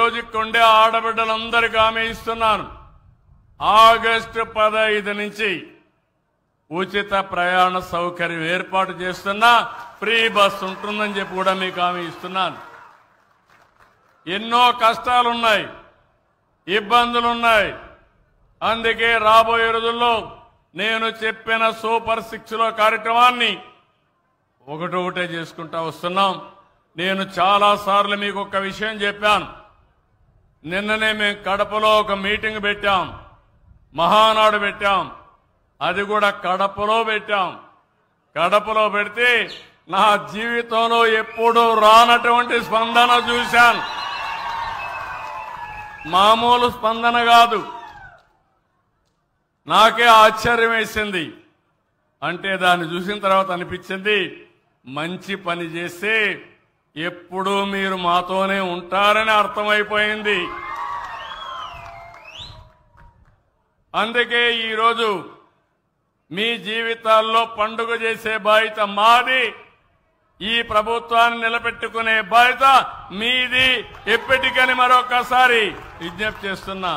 రోజు కొండే ఆడబిడ్డలందరికీ హామీ ఇస్తున్నాను. ఆగస్టు 15 నుంచి ఉచిత ప్రయాణ సౌకర్యం ఏర్పాటు చేస్తున్నా, ఫ్రీ బస్ ఉంటుందని చెప్పి కూడా మీకు హామీ ఇస్తున్నాను. ఎన్నో కష్టాలున్నాయి, ఇబ్బందులున్నాయి. అందుకే రాబోయే రోజుల్లో నేను చెప్పిన సూపర్ 6లో కార్యక్రమాన్ని ఒకటొకటే చేసుకుంటా వస్తున్నాం. నేను చాలా సార్లు మీకు ఒక విషయం చెప్పాను. నిన్ననే మేము కడపలో ఒక మీటింగ్ పెట్టాం, మహానాడు పెట్టాం. అది కూడా కడపలో పెట్టాం. కడపలో పెడితే నా జీవితంలో ఎప్పుడూ రానటువంటి స్పందన చూశాను. మామూలు స్పందన కాదు. నాకే ఆశ్చర్యం వేసింది. అంటే దాన్ని చూసిన తర్వాత అనిపించింది, మంచి పని చేస్తే ఎప్పుడూ మీరు మాతోనే ఉంటారని అర్థమైపోయింది. అందుకే ఈరోజు మీ జీవితాల్లో పండుగ చేసే బాధ్యత మాది, ఈ ప్రభుత్వాన్ని నిలబెట్టుకునే బాధ్యత మీది. ఎప్పటికని మరొకసారి విజ్ఞప్తి చేస్తున్నా.